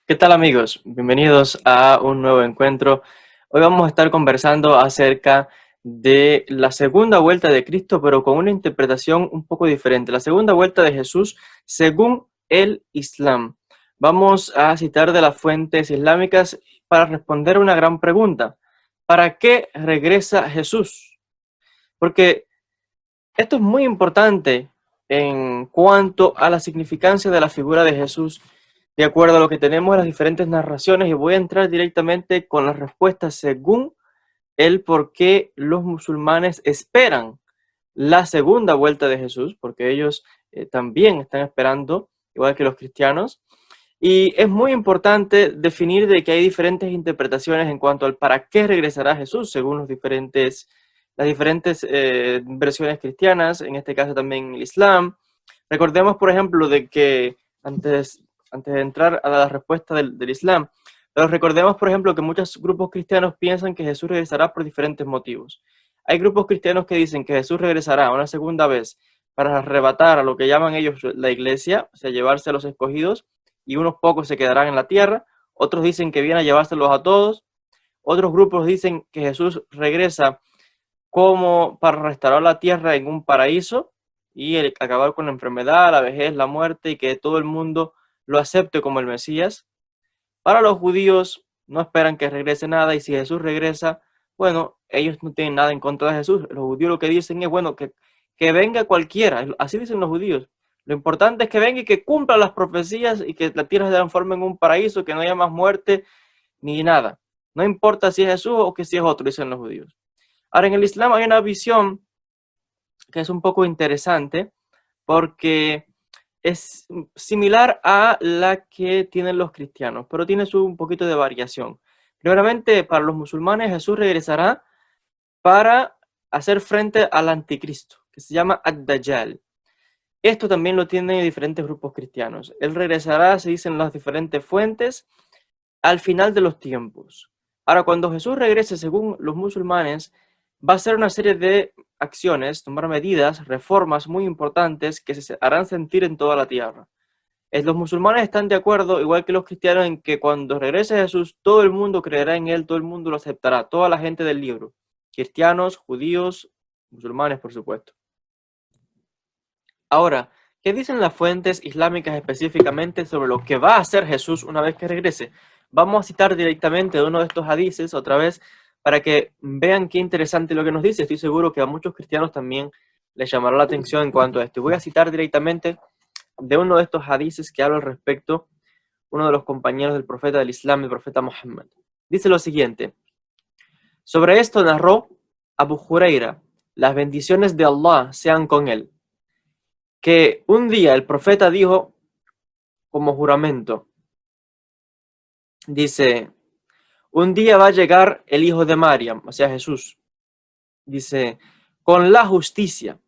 ¿Qué tal amigos? Bienvenidos a un nuevo encuentro. Hoy vamos a estar conversando acerca de la segunda vuelta de Cristo, pero con una interpretación un poco diferente. La segunda vuelta de Jesús según el Islam. Vamos a citar de las fuentes islámicas para responder una gran pregunta. ¿Para qué regresa Jesús? Porque esto es muy importante en cuanto a la significancia de la figura de Jesús, de acuerdo a lo que tenemos en las diferentes narraciones, y voy a entrar directamente con las respuestas según el por qué los musulmanes esperan la segunda vuelta de Jesús, porque ellos también están esperando, igual que los cristianos. Y es muy importante definir de que hay diferentes interpretaciones en cuanto al para qué regresará Jesús según las diferentes versiones cristianas, en este caso también el Islam. Recordemos, por ejemplo, de que antes de entrar a la respuesta del Islam, pero recordemos, por ejemplo, que muchos grupos cristianos piensan que Jesús regresará por diferentes motivos. Hay grupos cristianos que dicen que Jesús regresará una segunda vez para arrebatar a lo que llaman ellos la iglesia, o sea, llevarse a los escogidos, y unos pocos se quedarán en la tierra. Otros dicen que viene a llevárselos a todos. Otros grupos dicen que Jesús regresa como para restaurar la tierra en un paraíso y acabar con la enfermedad, la vejez, la muerte, y que todo el mundo lo acepte como el Mesías. Para los judíos no esperan que regrese nada, y si Jesús regresa, bueno, ellos no tienen nada en contra de Jesús. Los judíos lo que dicen es, bueno, que venga cualquiera, así dicen los judíos. Lo importante es que venga y que cumpla las profecías y que la tierra se transforme en un paraíso, que no haya más muerte ni nada. No importa si es Jesús o que si es otro, dicen los judíos. Ahora, en el Islam hay una visión que es un poco interesante porque es similar a la que tienen los cristianos, pero tiene un poquito de variación. Primeramente, para los musulmanes, Jesús regresará para hacer frente al anticristo, que se llama Ad-Dajjal. Esto también lo tienen diferentes grupos cristianos. Él regresará, se dicen las diferentes fuentes, al final de los tiempos. Ahora, cuando Jesús regrese, según los musulmanes, va a hacer una serie de acciones, tomar medidas, reformas muy importantes que se harán sentir en toda la tierra. Los musulmanes están de acuerdo, igual que los cristianos, en que cuando regrese Jesús, todo el mundo creerá en él, todo el mundo lo aceptará, toda la gente del libro, cristianos, judíos, musulmanes, por supuesto. Ahora, ¿qué dicen las fuentes islámicas específicamente sobre lo que va a hacer Jesús una vez que regrese? Vamos a citar directamente uno de estos hadices otra vez para que vean qué interesante lo que nos dice. Estoy seguro que a muchos cristianos también les llamará la atención en cuanto a esto. Voy a citar directamente de uno de estos hadices que habla al respecto, uno de los compañeros del profeta del Islam, el profeta Muhammad. Dice lo siguiente: sobre esto narró Abu Huraira, las bendiciones de Allah sean con él, que un día el profeta dijo como juramento, dice, un día va a llegar el hijo de Mariam, o sea Jesús, dice, con la justicia,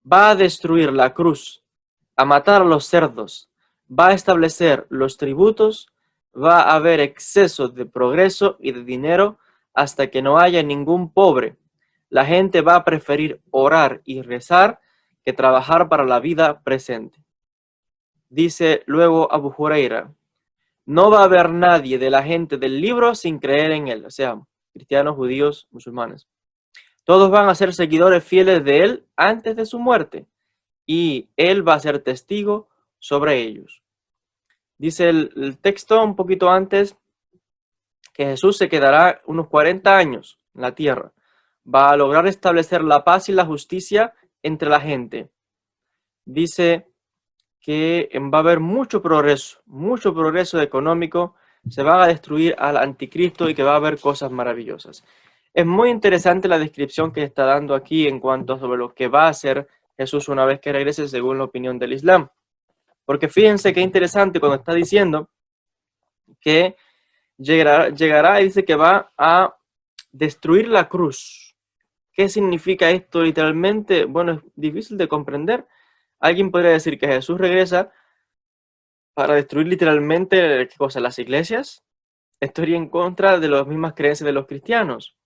va a destruir la cruz, a matar a los cerdos, va a establecer los tributos, va a haber exceso de progreso y de dinero hasta que no haya ningún pobre. La gente va a preferir orar y rezar que trabajar para la vida presente. Dice luego Abu Huraira, no va a haber nadie de la gente del libro sin creer en él, o sea, cristianos, judíos, musulmanes. Todos van a ser seguidores fieles de él antes de su muerte, y él va a ser testigo sobre ellos. Dice el texto un poquito antes que Jesús se quedará unos 40 años en la tierra. Va a lograr establecer la paz y la justicia entre la gente. Dice que va a haber mucho progreso económico, se va a destruir al anticristo y que va a haber cosas maravillosas. Es muy interesante la descripción que está dando aquí en cuanto sobre lo que va a hacer Jesús una vez que regrese según la opinión del Islam. Porque fíjense qué interesante cuando está diciendo que llegará y dice que va a destruir la cruz. ¿Qué significa esto literalmente? Bueno, es difícil de comprender. Alguien podría decir que Jesús regresa para destruir literalmente, ¿qué cosa? Las iglesias. Esto iría en contra de las mismas creencias de los cristianos.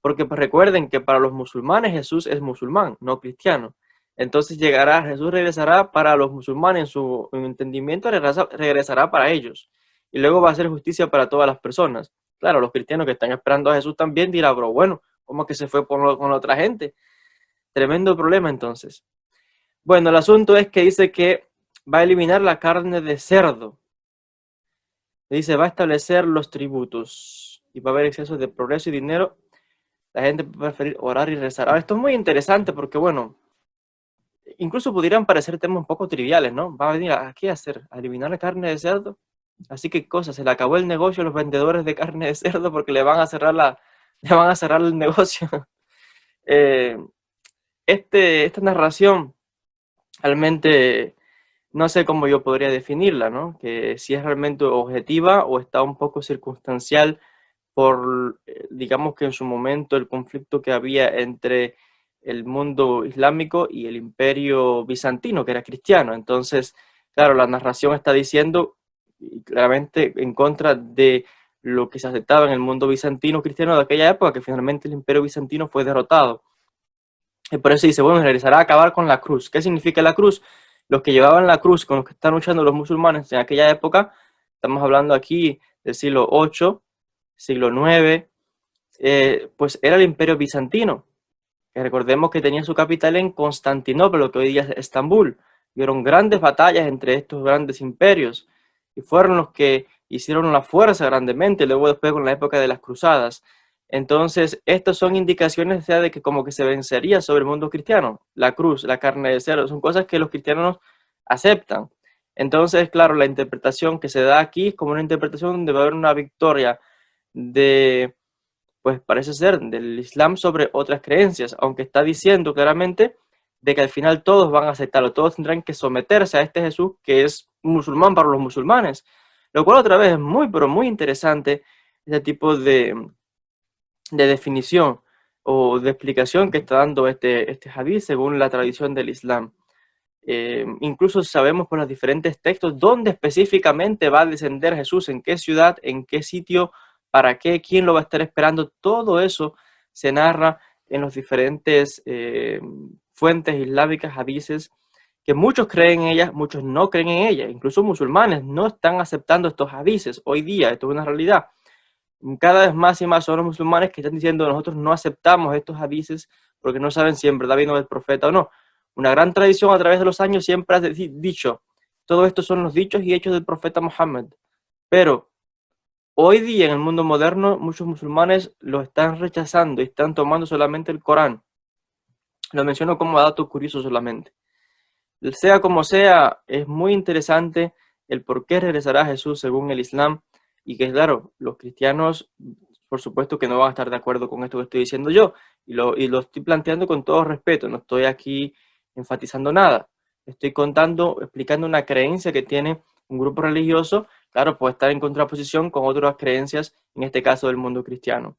Porque pues, recuerden que para los musulmanes Jesús es musulmán, no cristiano. Entonces Jesús regresará para los musulmanes, en su entendimiento regresará para ellos. y luego va a hacer justicia para todas las personas. Claro, los cristianos que están esperando a Jesús también dirán, pero bueno, ¿cómo que se fue con otra gente? Tremendo problema entonces. Bueno, el asunto es que dice que va a eliminar la carne de cerdo. Dice, va a establecer los tributos y va a haber exceso de progreso y dinero. La gente va a preferir orar y rezar. Ahora, esto es muy interesante porque, bueno, incluso pudieran parecer temas un poco triviales, ¿no? Va a venir a qué hacer, a eliminar la carne de cerdo. Así que cosa, se le acabó el negocio a los vendedores de carne de cerdo porque le van a cerrar le van a cerrar el negocio. Eh, esta narración realmente no sé cómo yo podría definirla, ¿no? Que si es realmente objetiva o está un poco circunstancial por, digamos que en su momento el conflicto que había entre el mundo islámico y el imperio bizantino, que era cristiano. Entonces, claro, la narración está diciendo claramente en contra de lo que se aceptaba en el mundo bizantino cristiano de aquella época, que finalmente el imperio bizantino fue derrotado. Y por eso dice, bueno, regresará a acabar con la cruz. ¿Qué significa la cruz? Los que llevaban la cruz con los que están luchando los musulmanes en aquella época, estamos hablando aquí del siglo 8, siglo 9, pues era el imperio bizantino, que recordemos que tenía su capital en Constantinopla, lo que hoy día es Estambul. Y fueron grandes batallas entre estos grandes imperios, y fueron los que hicieron la fuerza grandemente, luego después con la época de las cruzadas. Entonces, estas son indicaciones de que como que se vencería sobre el mundo cristiano. La cruz, la carne de cerdo, son cosas que los cristianos aceptan. Entonces, claro, la interpretación que se da aquí es como una interpretación donde va a haber una victoria de, pues parece ser, del Islam sobre otras creencias, aunque está diciendo claramente de que al final todos van a aceptarlo, todos tendrán que someterse a este Jesús que es musulmán para los musulmanes. Lo cual otra vez es muy, pero muy interesante ese tipo de definición o de explicación que está dando este hadith según la tradición del Islam. Incluso sabemos por los diferentes textos dónde específicamente va a descender Jesús, en qué ciudad, en qué sitio, para qué, quién lo va a estar esperando. Todo eso se narra en los diferentes fuentes islámicas, hadices, que muchos creen en ellas, muchos no creen en ellas. Incluso musulmanes no están aceptando estos hadices hoy día. Esto es una realidad. Cada vez más y más son los musulmanes que están diciendo nosotros no aceptamos estos hadices porque no saben si en verdad vino del profeta o no. Una gran tradición a través de los años siempre ha dicho, todo esto son los dichos y hechos del profeta Muhammad. Pero hoy día en el mundo moderno muchos musulmanes lo están rechazando y están tomando solamente el Corán. Lo menciono como dato curioso solamente. Sea como sea, es muy interesante el por qué regresará Jesús según el Islam y que claro, los cristianos por supuesto que no van a estar de acuerdo con esto que estoy diciendo yo y lo estoy planteando con todo respeto, no estoy aquí enfatizando nada, estoy explicando una creencia que tiene un grupo religioso, claro, puede estar en contraposición con otras creencias, en este caso del mundo cristiano.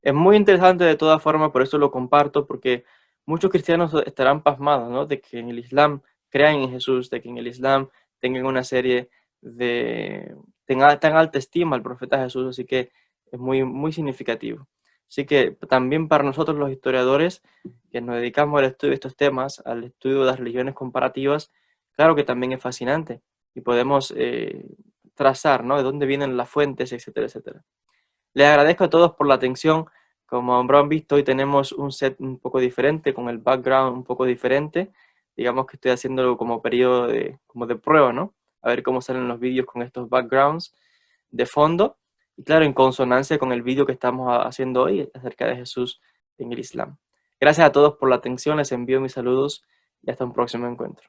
Es muy interesante de todas formas, por eso lo comparto, porque muchos cristianos estarán pasmados, ¿no? De que en el Islam crean en Jesús, de que en el Islam tengan una serie tengan tan alta estima al profeta Jesús, así que es muy, muy significativo. Así que también para nosotros los historiadores que nos dedicamos al estudio de estos temas, al estudio de las religiones comparativas, claro que también es fascinante y podemos trazar, ¿no? De dónde vienen las fuentes, etcétera, etcétera. Les agradezco a todos por la atención. Como habrán visto, hoy tenemos un set un poco diferente, con el background un poco diferente. Digamos que estoy haciéndolo como periodo como de prueba, ¿no? A ver cómo salen los vídeos con estos backgrounds de fondo. Y claro, en consonancia con el vídeo que estamos haciendo hoy acerca de Jesús en el Islam. Gracias a todos por la atención, les envío mis saludos y hasta un próximo encuentro.